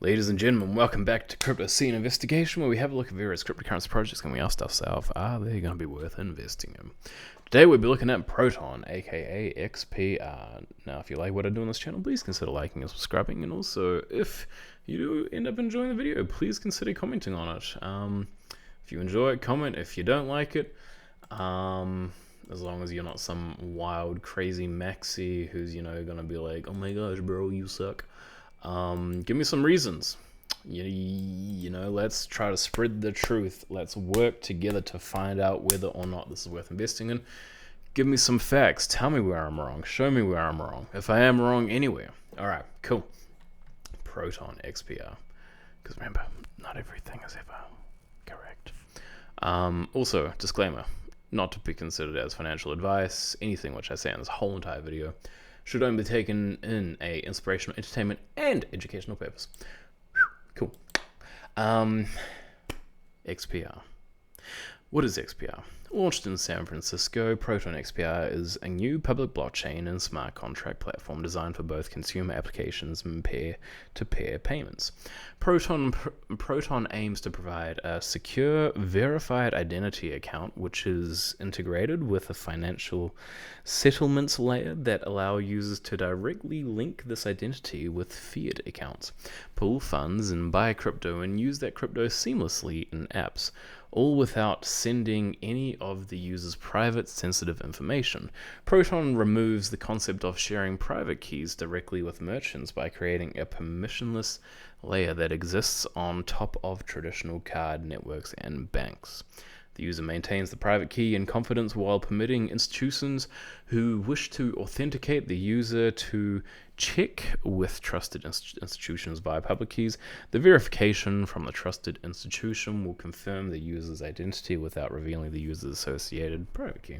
Ladies and gentlemen, welcome back to Crypto Scene Investigation, where we have a look at various cryptocurrency projects and we ask ourselves, are they going to be worth investing in? Today we'll be looking at Proton, aka XPR. Now, if you like what I do on this channel, please consider liking and subscribing, and also, if you do end up enjoying the video, please consider commenting on it. If you enjoy it, comment. If you don't like it, as long as you're not some wild, crazy maxi who's, going to be like, oh my gosh, bro, you suck. Give me some reasons. Let's try to spread the truth. Let's work together to find out whether or not this is worth investing in. Give me some facts. Tell me where I'm wrong. Show me where I'm wrong. If I am wrong anywhere. Alright, cool. Proton XPR. Because remember, not everything is ever correct. Also, disclaimer. Not to be considered as financial advice. Anything which I say in this whole entire video should only be taken in a inspirational, entertainment, and educational purpose. Cool. XPR. What is XPR? Launched in San Francisco, Proton XPR is a new public blockchain and smart contract platform designed for both consumer applications and peer-to-peer payments. Proton aims to provide a secure, verified identity account which is integrated with a financial settlements layer that allow users to directly link this identity with fiat accounts, pull funds, and buy crypto and use that crypto seamlessly in apps, all without sending any of the user's private sensitive information. Proton removes the concept of sharing private keys directly with merchants by creating a permissionless layer that exists on top of traditional card networks and banks. The user maintains the private key in confidence while permitting institutions who wish to authenticate the user to check with trusted institutions via public keys. The verification from the trusted institution will confirm the user's identity without revealing the user's associated private key.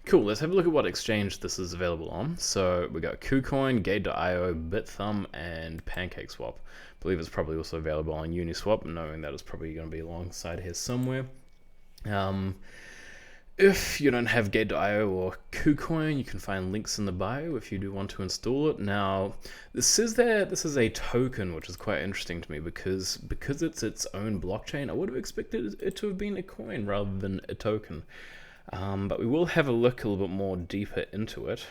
Cool, let's have a look at what exchange this is available on. So we got KuCoin, Gate.io, BitThumb, and PancakeSwap. I believe it's probably also available on Uniswap, knowing that it's probably going to be alongside here somewhere. If you don't have Gate.io or KuCoin, you can find links in the bio if you do want to install it. Now, this says that this is a token, which is quite interesting to me because it's its own blockchain. I would have expected it to have been a coin rather than a token. But we will have a look a little bit more deeper into it.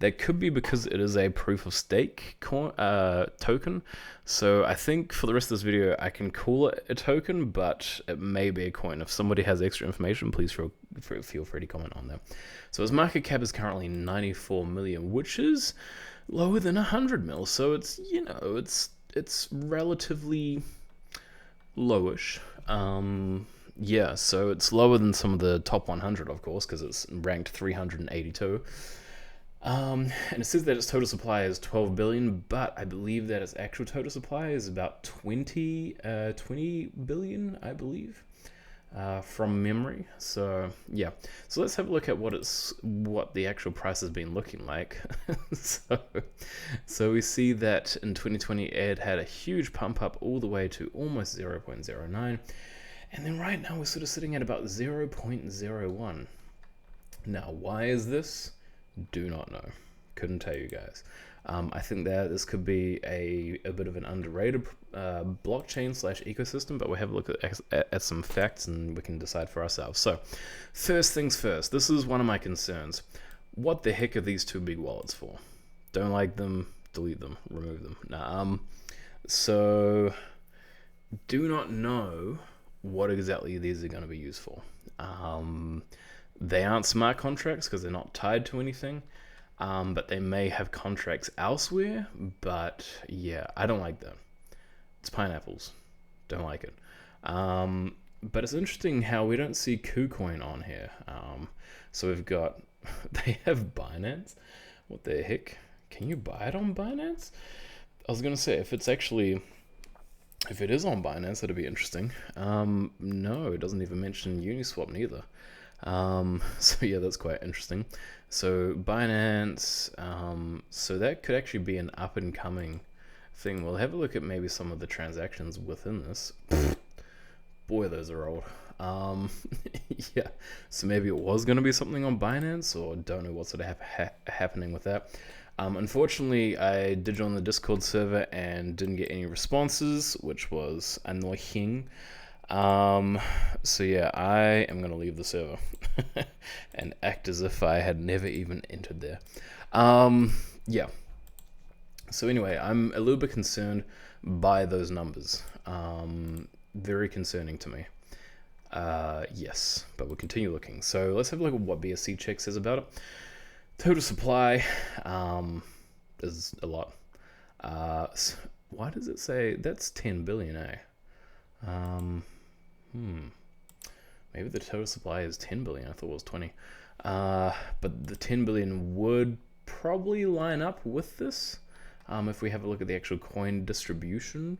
That could be because it is a proof of stake token. So I think for the rest of this video, I can call it a token, but it may be a coin. If somebody has extra information, please feel free to comment on that. So its market cap is currently 94 million, which is lower than 100 mil. So it's, it's relatively lowish. Yeah, so it's lower than some of the top 100, of course, because it's ranked 382. And it says that its total supply is 12 billion, but I believe that its actual total supply is about 20 billion, I believe, from memory. So yeah, so let's have a look at what the actual price has been looking like. so we see that in 2020 it had a huge pump up all the way to almost 0.09. And then right now we're sort of sitting at about 0.01. Now, why is this? Do not know. Couldn't tell you guys. I think that this could be a bit of an underrated blockchain / ecosystem, but we'll have a look at some facts and we can decide for ourselves. So, first things first, this is one of my concerns. What the heck are these two big wallets for? Don't like them, delete them, remove them. Nah, so, do not know what exactly these are going to be used for. They aren't smart contracts because they're not tied to anything, but they may have contracts elsewhere. But yeah, I don't like that. It's pineapples. Don't like it. But it's interesting how we don't see KuCoin on here. So we've got, they have Binance. What the heck? Can you buy it on Binance? I was going to say, if it is on Binance, that'd be interesting. No, it doesn't even mention Uniswap neither. So yeah, that's quite interesting. So Binance, so that could actually be an up and coming thing. We'll have a look at maybe some of the transactions within this. Boy, those are old. Yeah, so maybe it was going to be something on Binance, or don't know what's sort of happening with that. Unfortunately, I did join the Discord server and didn't get any responses, which was annoying. Um, so yeah, I am gonna leave the server and act as if I had never even entered there. Yeah. So anyway, I'm a little bit concerned by those numbers. Very concerning to me. Yes, but we'll continue looking. So let's have a look at what BSC check says about it. Total supply is a lot. Why does it say that's 10 billion, eh? Maybe the total supply is 10 billion. I thought it was 20. But the 10 billion would probably line up with this if we have a look at the actual coin distribution.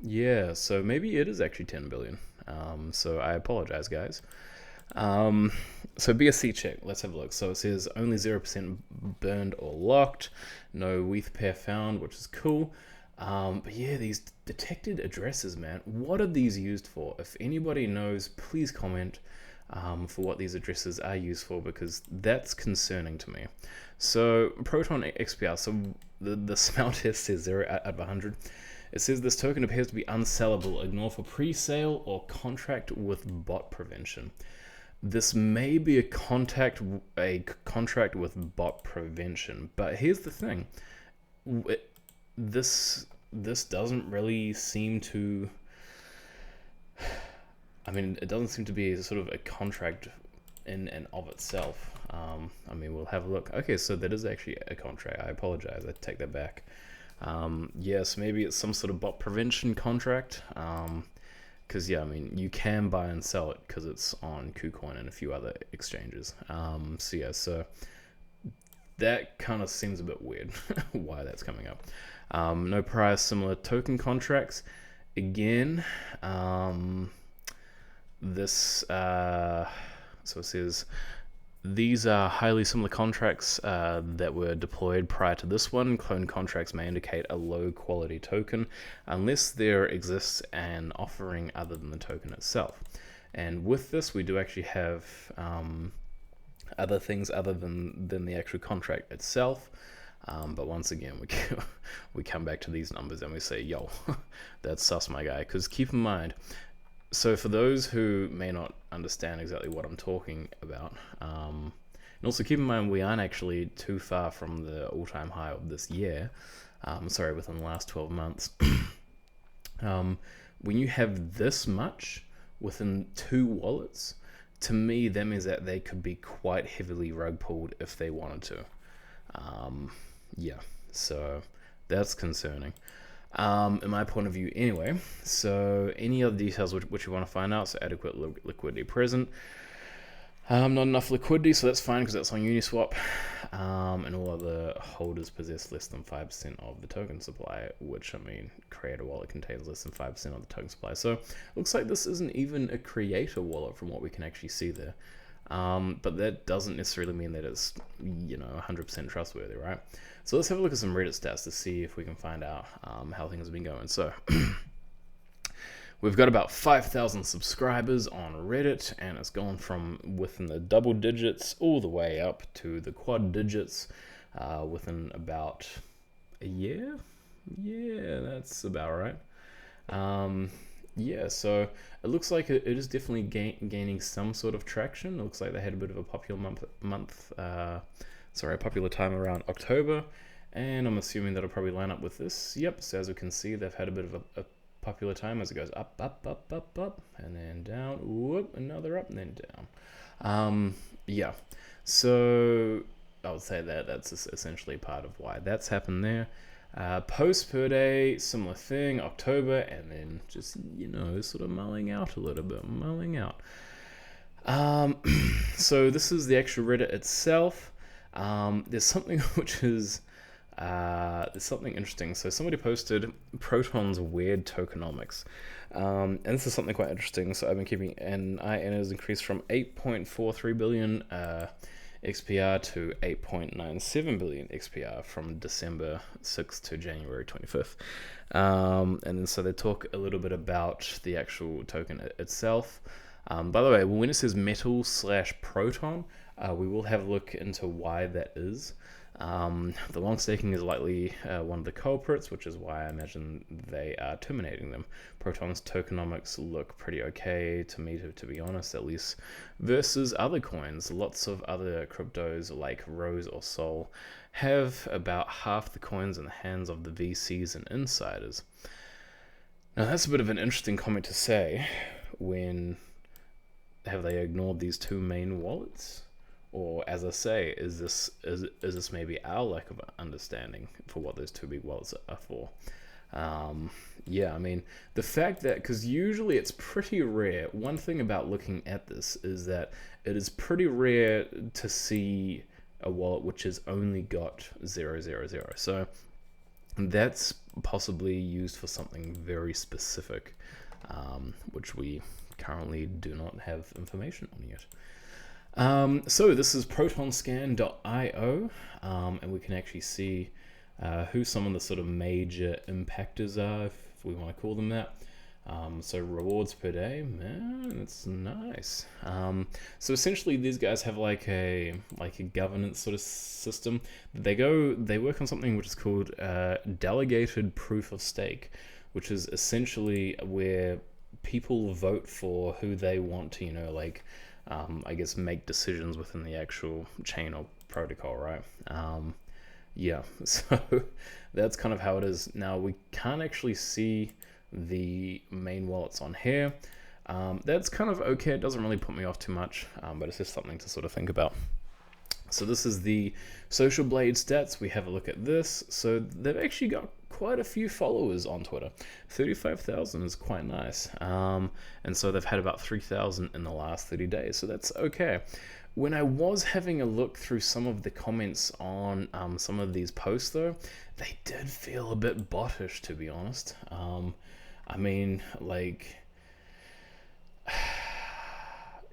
Yeah, so maybe it is actually 10 billion. So I apologize, guys. So BSC check, let's have a look. So it says only 0% burned or locked, no WETH pair found, which is cool. But yeah, these detected addresses, man, what are these used for? If anybody knows, please comment for what these addresses are used for, because that's concerning to me. So Proton XPR, so the smell test says 0 out of 100. It says this token appears to be unsellable. Ignore for pre-sale or contract with bot prevention. This may be a contract with bot prevention, but here's the thing: this doesn't really seem to. I mean, it doesn't seem to be sort of a contract in and of itself. I mean, we'll have a look. Okay, so that is actually a contract. I apologize. I take that back. Yes, maybe it's some sort of bot prevention contract. Because yeah, I mean, you can buy and sell it because it's on KuCoin and a few other exchanges. So yeah, so that kind of seems a bit weird why that's coming up. No prior similar token contracts. Again, this so it says these are highly similar contracts that were deployed prior to this one. Clone contracts may indicate a low quality token unless there exists an offering other than the token itself. And with this, we do actually have other things other than the actual contract itself. But once again, we come back to these numbers and we say, yo, that's sus, my guy. Because keep in mind, so for those who may not understand exactly what I'm talking about, and also keep in mind we aren't actually too far from the all-time high of this year, within the last 12 months. When you have this much within 2 wallets, to me that means that they could be quite heavily rug pulled if they wanted to. Yeah, so that's concerning. In my point of view anyway. So any other details which you want to find out, so adequate liquidity present, not enough liquidity, so that's fine because that's on Uniswap, and all other holders possess less than 5% of the token supply, which, I mean, creator wallet contains less than 5% of the token supply, so looks like this isn't even a creator wallet from what we can actually see there. But that doesn't necessarily mean that it's, 100% trustworthy, right? So let's have a look at some Reddit stats to see if we can find out how things have been going. So we've got about 5,000 subscribers on Reddit, and it's gone from within the double digits all the way up to the quad digits within about a year. Yeah, that's about right. Yeah, so it looks like it is definitely gaining some sort of traction. It looks like they had a bit of a popular popular time around October, and I'm assuming that'll probably line up with this. Yep, so as we can see, they've had a bit of a popular time as it goes up, and then down, whoop, another up, and then down. Yeah, so I would say that's essentially part of why that's happened there. Post per day, similar thing, October, and then just, sort of mulling out a little bit, So this is the actual Reddit itself. There's something which is, there's something interesting. So somebody posted Proton's weird tokenomics. And this is something quite interesting. So I've been keeping an eye, and it has increased from 8.43 billion XPR to 8.97 billion XPR from December 6th to January 25th. And then so they talk a little bit about the actual token itself. By the way, when it says metal/proton, we will have a look into why that is. The long staking is likely one of the culprits, which is why I imagine they are terminating them. Proton's tokenomics look pretty okay to me, to be honest, at least, versus other coins. Lots of other cryptos like Rose or Sol have about half the coins in the hands of the VCs and insiders. Now that's a bit of an interesting comment to say when have they ignored these two main wallets? Or, as I say, is this maybe our lack of understanding for what those two big wallets are for? Yeah, I mean, the fact that, because usually it's pretty rare, one thing about looking at this is that it is pretty rare to see a wallet which has only got 000. So that's possibly used for something very specific, which we currently do not have information on yet. So this is protonscan.io, and we can actually see who some of the sort of major impactors are, if we want to call them that. So rewards per day, man, that's nice. So essentially these guys have like a governance sort of system. They work on something which is called delegated proof of stake, which is essentially where people vote for who they want to, I guess make decisions within the actual chain or protocol, right? Yeah, so that's kind of how it is. Now we can't actually see the main wallets on here. That's kind of okay. It doesn't really put me off too much, but it's just something to sort of think about. So this is the Social Blade stats. We have a look at this. So they've actually got quite a few followers on Twitter. 35,000 is quite nice. And so they've had about 3,000 in the last 30 days. So that's okay. When I was having a look through some of the comments on some of these posts, though, they did feel a bit bottish, to be honest. I mean,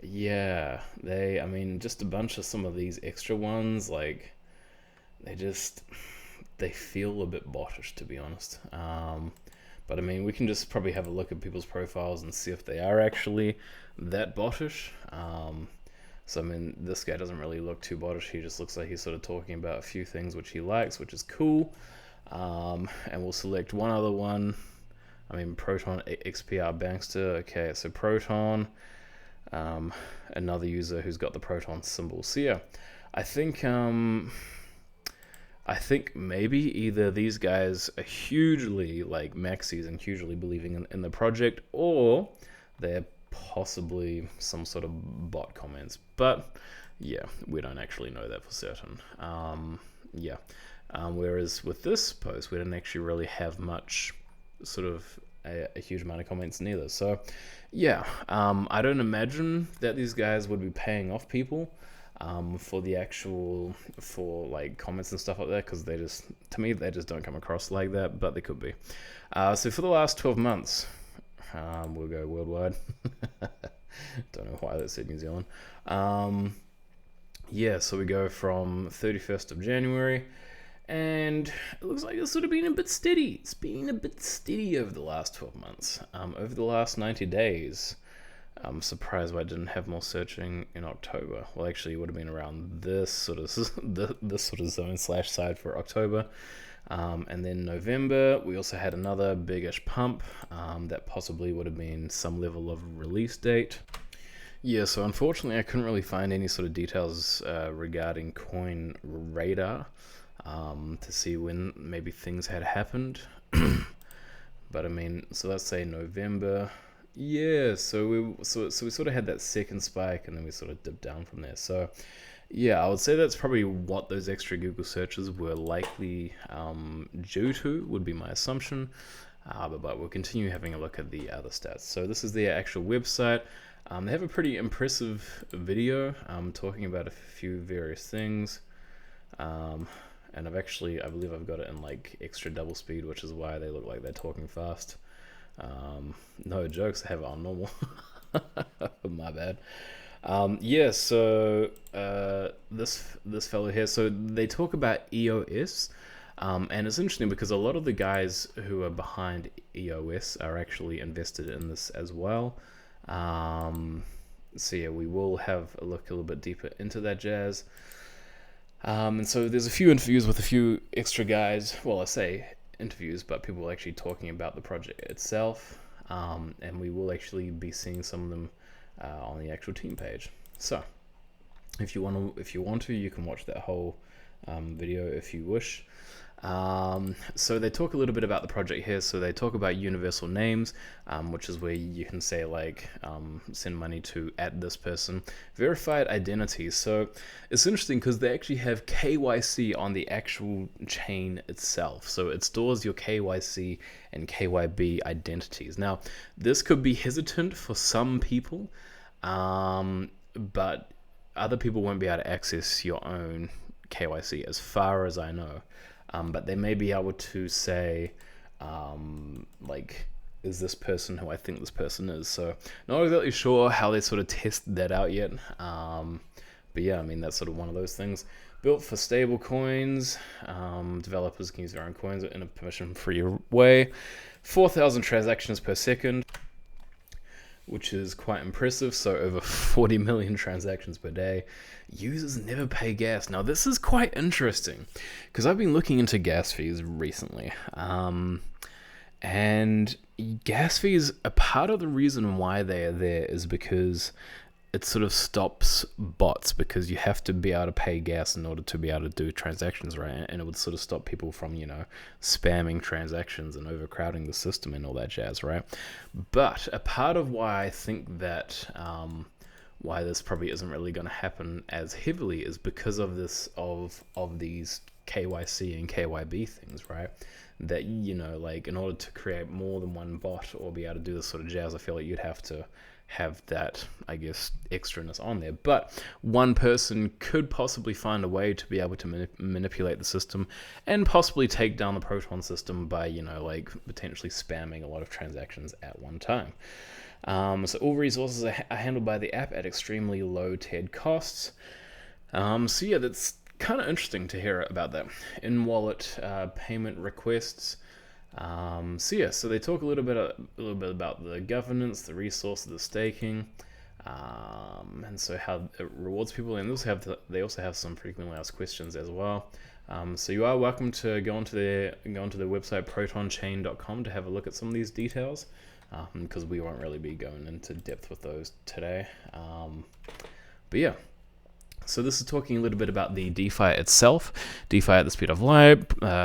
yeah, just a bunch of some of these extra ones, they feel a bit bottish, to be honest. But I mean, we can just probably have a look at people's profiles and see if they are actually that bottish. So I mean, this guy doesn't really look too bottish. He just looks like he's sort of talking about a few things which he likes, which is cool. And we'll select one other one. I mean, Proton XPR Bankster. Okay, so Proton, another user who's got the Proton symbol. So yeah, I think maybe either these guys are hugely maxis and hugely believing in the project, or they're possibly some sort of bot comments. But yeah, we don't actually know that for certain. Yeah. Whereas with this post, we didn't actually really have much sort of a huge amount of comments neither. So yeah, I don't imagine that these guys would be paying off people for comments and stuff like that, because to me they just don't come across like that, but they could be. So for the last 12 months, we'll go worldwide. Don't know why that said New Zealand. Yeah, so we go from 31st of January, and it looks like it's sort of been a bit steady. It's been a bit steady over the last 12 months. Over the last 90 days, I'm surprised why I didn't have more searching in October. Well, actually, it would have been around this sort of zone/side for October. And then November, we also had another biggish pump that possibly would have been some level of release date. Yeah, so unfortunately, I couldn't really find any sort of details regarding Coin Radar to see when maybe things had happened. But I mean, so let's say November. Yeah, so we sort of had that second spike, and then we sort of dipped down from there. So yeah, I would say that's probably what those extra Google searches were likely due to, would be my assumption. But we'll continue having a look at the other stats. So this is their actual website. They have a pretty impressive video talking about a few various things. And I believe I've got it in extra double speed, which is why they look like they're talking fast. No jokes, I have it on normal. My bad. Yeah, so this fellow here, so they talk about EOS, and it's interesting because a lot of the guys who are behind EOS are actually invested in this as well. So yeah, we will have a look a little bit deeper into that jazz. And so there's a few interviews with a few extra guys. Well, I say interviews, but people actually talking about the project itself. And we will actually be seeing some of them on the actual team page. So if you want to, you can watch that whole video if you wish. So they talk a little bit about the project here. So they talk about universal names, which is where you can say like send money to @this person. Verified identities. So it's interesting because they actually have KYC on the actual chain itself. So it stores your KYC and KYB identities. Now this could be hesitant for some people, but other people won't be able to access your own KYC as far as I know. But they may be able to say, like, is this person who I think this person is? So not exactly sure how they sort of test that out yet. But yeah, I mean, that's sort of one of those things. Built for stable coins. Developers can use their own coins in a permission-free way. 4,000 transactions per second, which is quite impressive. So over 40 million transactions per day. Users never pay gas. Now this is quite interesting because I've been looking into gas fees recently. And gas fees, a part of the reason why they are there is because it sort of stops bots, because you have to be able to pay gas in order to be able to do transactions, right? And it would sort of stop people from, spamming transactions and overcrowding the system and all that jazz, right? But a part of why I think that why this probably isn't really going to happen as heavily is because of these KYC and KYB things, right? That, like in order to create more than one bot or be able to do this sort of jazz, I feel like you'd have to have that, I guess, extraness on there. But one person could possibly find a way to be able to manipulate the system and possibly take down the Proton system by, like potentially spamming a lot of transactions at one time. So all resources are handled by the app at extremely low tiered costs. So yeah, that's kind of interesting to hear about that. In-wallet payment requests. So they talk a little bit about the governance, the resources, the staking, and so how it rewards people. And they also have some frequently asked questions as well. So you are welcome to go onto their website protonchain.com to have a look at some of these details, because we won't really be going into depth with those today. But yeah. So this is talking a little bit about the DeFi itself. DeFi at the speed of light,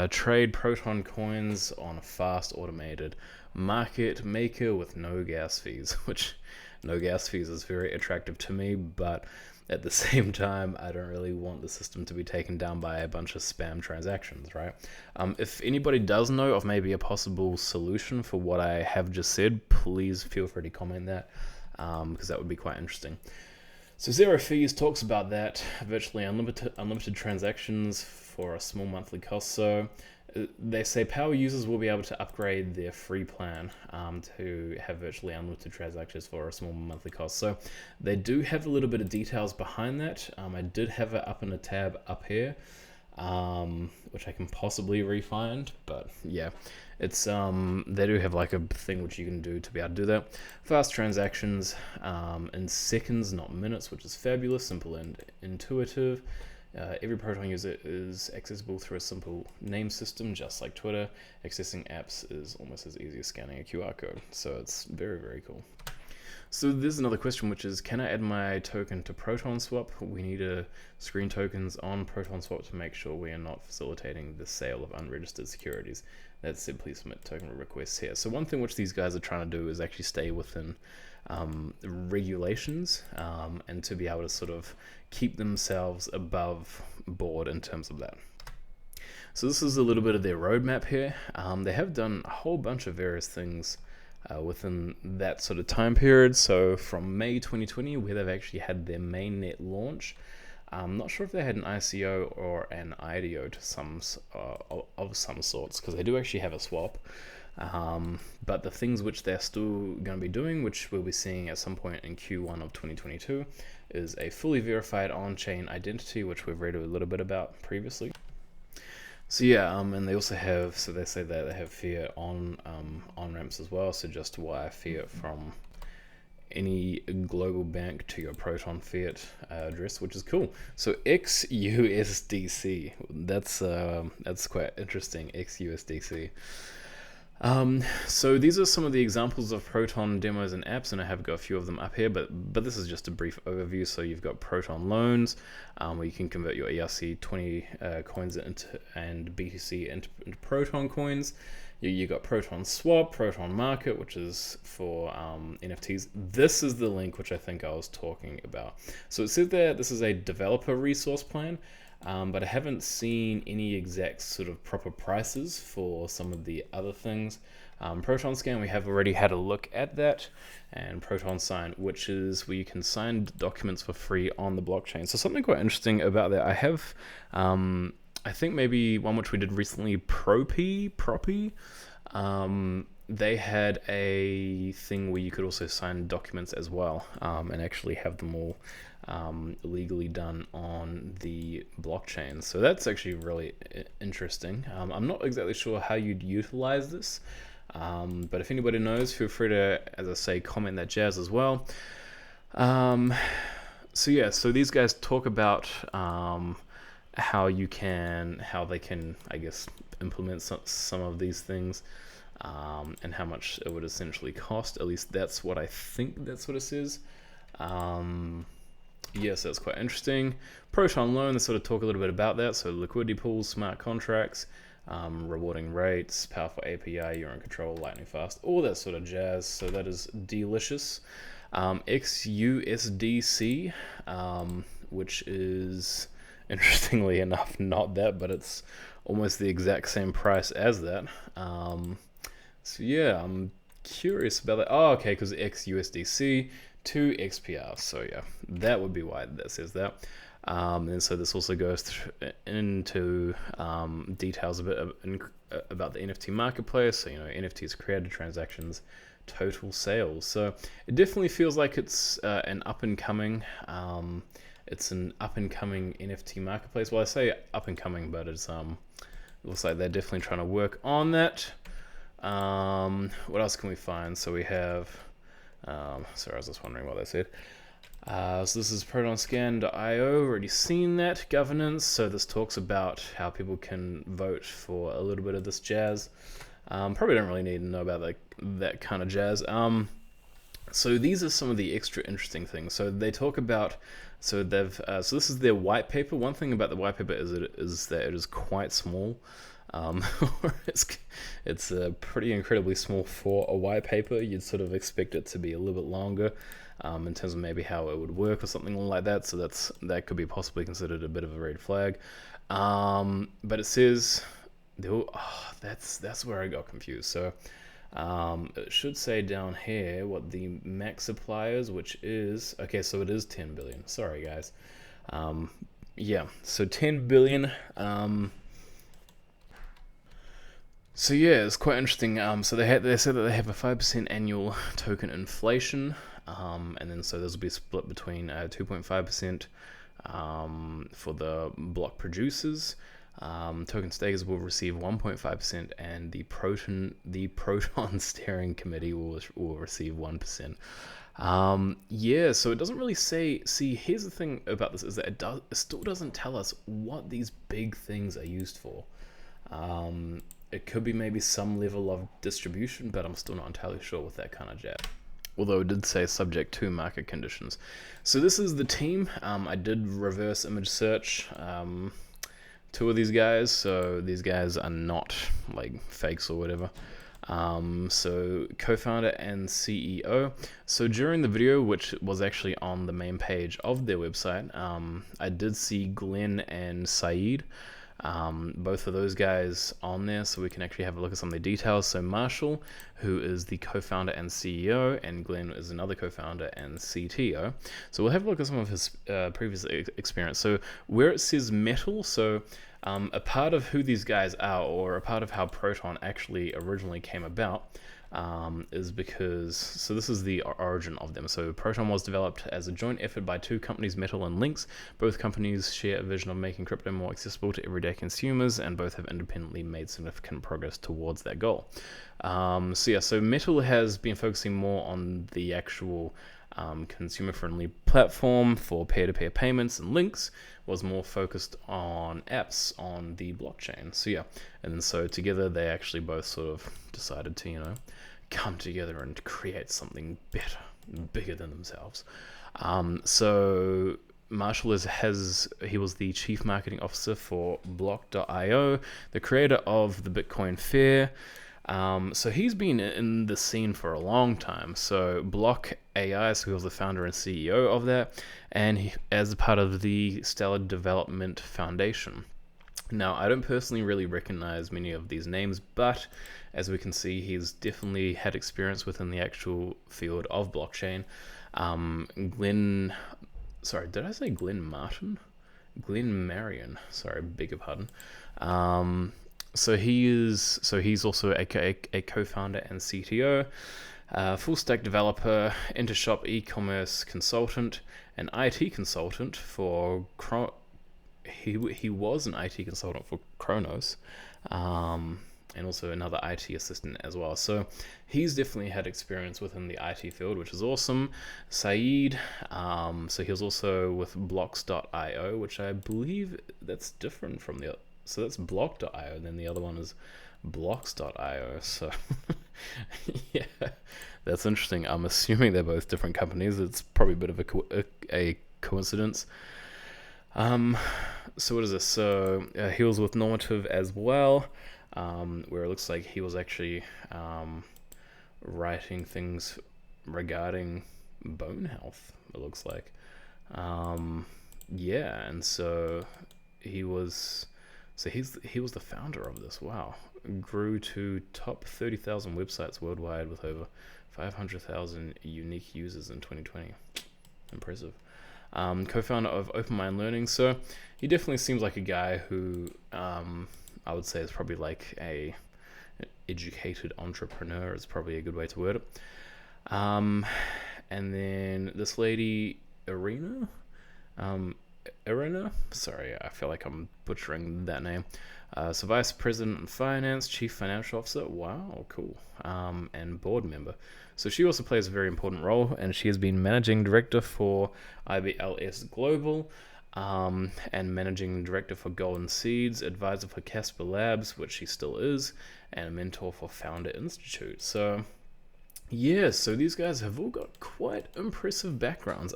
trade Proton coins on a fast automated market maker with no gas fees, which no gas fees is very attractive to me, but at the same time, I don't really want the system to be taken down by a bunch of spam transactions, right? If anybody does know of maybe a possible solution for what I have just said, please feel free to comment that, because that would be quite interesting. So Zero Fees talks about that, virtually unlimited transactions for a small monthly cost. So they say power users will be able to upgrade their free plan to have virtually unlimited transactions for a small monthly cost. So they do have a little bit of details behind that. I did have it up in a tab up here, which I can possibly re-find, but yeah. It's they do have like a thing which you can do to be able to do that. Fast transactions in seconds, not minutes, which is fabulous, simple and intuitive. Every Proton user is accessible through a simple name system, just like Twitter. Accessing apps is almost as easy as scanning a QR code. So it's very, very cool. So there's another question, which is, can I add my token to Proton Swap? We need to screen tokens on Proton Swap to make sure we are not facilitating the sale of unregistered securities. That's simply submit token requests here. So one thing which these guys are trying to do is actually stay within regulations and to be able to sort of keep themselves above board in terms of that. So this is a little bit of their roadmap here. They have done a whole bunch of various things within that sort of time period. So from May 2020, where they've actually had their mainnet launch. I'm not sure if they had an ICO or an IDO to of some sorts, because they do actually have a swap. But the things which they're still going to be doing, which we'll be seeing at some point in Q1 of 2022, is a fully verified on-chain identity, which we've read a little bit about previously. So yeah, and they also have, so they say that they have fiat on ramps as well. So just wire fiat from any global bank to your Proton fiat address, which is cool. So XUSDC, that's quite interesting. XUSDC. So these are some of the examples of Proton demos and apps, and I have got a few of them up here, but this is just a brief overview. So you've got Proton loans, where you can convert your ERC20 coins and BTC into Proton coins. You got Proton Swap, Proton Market, which is for NFTs. This is the link which I think I was talking about. So it says there this is a developer resource plan, but I haven't seen any exact sort of proper prices for some of the other things. Proton Scan, we have already had a look at that, and Proton Sign, which is where you can sign documents for free on the blockchain. So something quite interesting about that, I have, I think maybe one which we did recently, Propy, they had a thing where you could also sign documents as well, and actually have them all legally done on the blockchain. So that's actually really interesting. I'm not exactly sure how you'd utilize this, but if anybody knows, feel free to, as I say, comment that jazz as well. So yeah, so these guys talk about how they can, I guess, implement some of these things, and how much it would essentially cost. At least that's what I think that's what it says. Yes, that's quite interesting. Proton Loan, they sort of talk a little bit about that. So liquidity pools, smart contracts, rewarding rates, powerful API, you're in control, lightning fast, all that sort of jazz. So that is delicious. XUSDC, which is, interestingly enough, not that, but it's almost the exact same price as that. So yeah, I'm curious about that. Oh, okay, because XUSDC to XPR. So yeah, that would be why that says that. And so this also goes into details a bit about the NFT marketplace. So, you know, NFTs created, transactions, total sales. So it definitely feels like it's an up and coming. It's an up and coming NFT marketplace. Well, I say up and coming, but it's looks like they're definitely trying to work on that. What else can we find? So we have. Sorry, I was just wondering what they said. So this is protonscan.io, already seen that. Governance, so this talks about how people can vote for a little bit of this jazz. Probably don't really need to know about that kind of jazz. So these are some of the extra interesting things. So they talk about, so this is their white paper. One thing about the white paper is that it is quite small. It's pretty incredibly small for a white paper. You'd sort of expect it to be a little bit longer, in terms of maybe how it would work or something like that. So that could be possibly considered a bit of a red flag. But it says, that's where I got confused. So it should say down here what the max supply is, which is, okay, so it is 10 billion. Sorry guys. Yeah, so 10 billion. So yeah, it's quite interesting. So they said that they have a 5% annual token inflation, and then so this will be split between 2.5% for the block producers. Token stakers will receive 1.5%, and the Proton Steering Committee will receive 1%. Yeah, so it doesn't really say. See, here's the thing about this, is that it still doesn't tell us what these big things are used for. It could be maybe some level of distribution, but I'm still not entirely sure with that kind of jazz. Although it did say subject to market conditions. So this is the team. I did reverse image search two of these guys. So these guys are not like fakes or whatever. So co-founder and CEO. So during the video, which was actually on the main page of their website, I did see Glenn and Saeed. Both of those guys on there, so we can actually have a look at some of the details. So Marshall, who is the co-founder and CEO, and Glenn is another co-founder and CTO. So we'll have a look at some of his previous experience. So where it says metal, so a part of who these guys are, or a part of how Proton actually originally came about, is because, so this is the origin of them. So Proton was developed as a joint effort by two companies, Metal and Lynx. Both companies share a vision of making crypto more accessible to everyday consumers, and both have independently made significant progress towards that goal. So Metal has been focusing more on the actual consumer-friendly platform for peer-to-peer payments and links, was more focused on apps on the blockchain. So yeah, and so together they actually both sort of decided to, come together and create something better, bigger than themselves. So Marshall he was the chief marketing officer for Block.io, the creator of the Bitcoin Fair. So he's been in the scene for a long time. So Block AI, so he was the founder and CEO of that, and as a part of the Stellar Development Foundation. Now, I don't personally really recognize many of these names, but as we can see, he's definitely had experience within the actual field of blockchain. Did I say Glenn Martin? Glenn Marion. Sorry, beg your pardon. He's also a co-founder and CTO, full stack developer, Intershop e-commerce consultant, an IT consultant for he was an IT consultant for Kronos, and also another IT assistant as well. So he's definitely had experience within the IT field, which is awesome. Saeed, so he was also with Blocks.io, which I believe that's different from the. So that's Block.io, then the other one is Blocks.io. So yeah, that's interesting. I'm assuming they're both different companies. It's probably a bit of a coincidence. So what is this? So he was with Normative as well, where it looks like he was actually writing things regarding bone health, it looks like. Yeah, and so he was the founder of this. Wow. Grew to top 30,000 websites worldwide with over 500,000 unique users in 2020. Impressive. Co-founder of Open Mind Learning. So he definitely seems like a guy who I would say is probably like an educated entrepreneur is probably a good way to word it. And then this lady, Irina, sorry, I feel like I'm butchering that name. So Vice President of Finance, Chief Financial Officer, wow, cool, and board member. So she also plays a very important role, and she has been Managing Director for IBLS Global, and Managing Director for Golden Seeds, Advisor for Casper Labs, which she still is, and a mentor for Founder Institute. So yeah, so these guys have all got quite impressive backgrounds.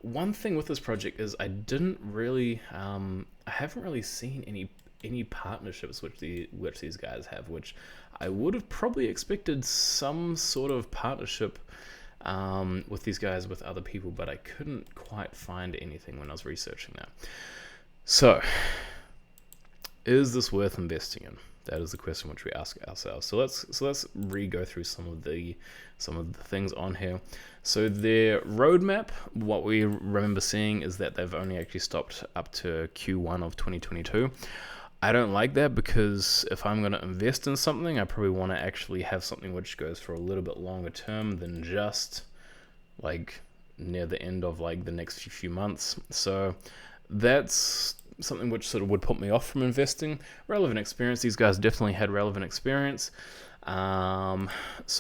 One thing with this project is I haven't really seen any partnerships which these guys have, which I would have probably expected some sort of partnership with these guys with other people, but I couldn't quite find anything when I was researching that. So, is this worth investing in? That is the question which we ask ourselves. So let's re-go through some of the things on here. So their roadmap, what we remember seeing is that they've only actually stopped up to Q1 of 2022. I don't like that, because if I'm going to invest in something, I probably want to actually have something which goes for a little bit longer term than just like near the end of like the next few months. So that's something which sort of would put me off from investing. Relevant experience, these guys definitely had relevant experience. So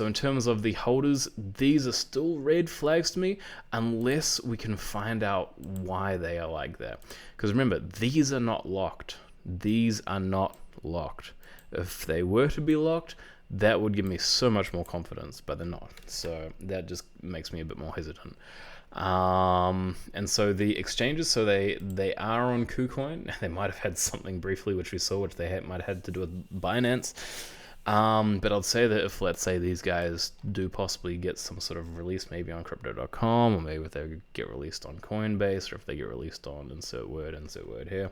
in terms of the holders, these are still red flags to me unless we can find out why they are like that. Because remember, these are not locked. These are not locked. If they were to be locked, that would give me so much more confidence, but they're not. So that just makes me a bit more hesitant. And so the exchanges, so they are on KuCoin. They might have had something briefly, which we saw, which they might have had to do with Binance. But I'd say that if, let's say, these guys do possibly get some sort of release, maybe on Crypto.com, or maybe if they get released on Coinbase, or if they get released on insert word here,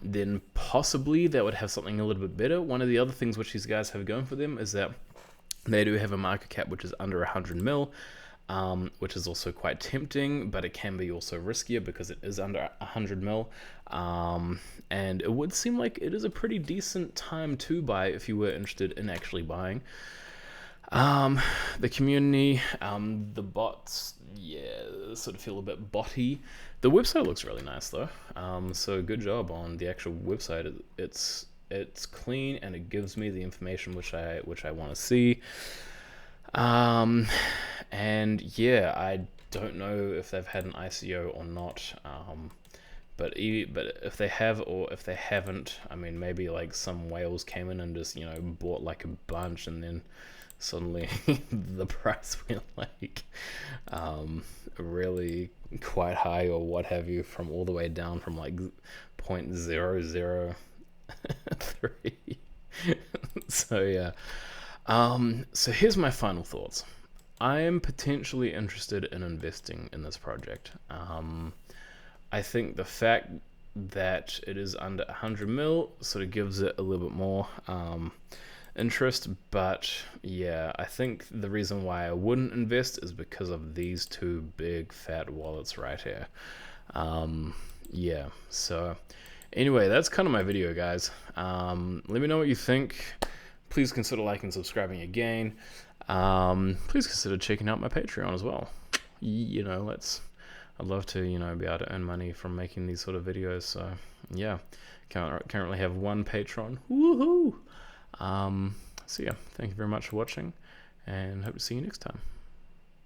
then possibly that would have something a little bit better. One of the other things which these guys have going for them is that they do have a market cap which is under 100 mil, which is also quite tempting, but it can be also riskier because it is under 100 mil. And it would seem like it is a pretty decent time to buy if you were interested in actually buying. The community, the bots, sort of feel a bit botty. The website looks really nice though. So good job on the actual website. It's clean and it gives me the information which I want to see. And And yeah, I don't know if they've had an ICO or not. But if they have or if they haven't, I mean, maybe like some whales came in and just, bought like a bunch, and then suddenly the price went like really quite high or what have you, from all the way down from like 0.003. So yeah. So here's my final thoughts. I am potentially interested in investing in this project. I think the fact that it is under 100 mil sort of gives it a little bit more interest, but yeah, I think the reason why I wouldn't invest is because of these two big fat wallets right here. Yeah, so anyway, that's kind of my video, guys. Let me know what you think. Please consider liking and subscribing again. Please consider checking out my Patreon as well. I'd love to, be able to earn money from making these sort of videos. So yeah, currently have one patron. Woohoo! So yeah, thank you very much for watching, and hope to see you next time.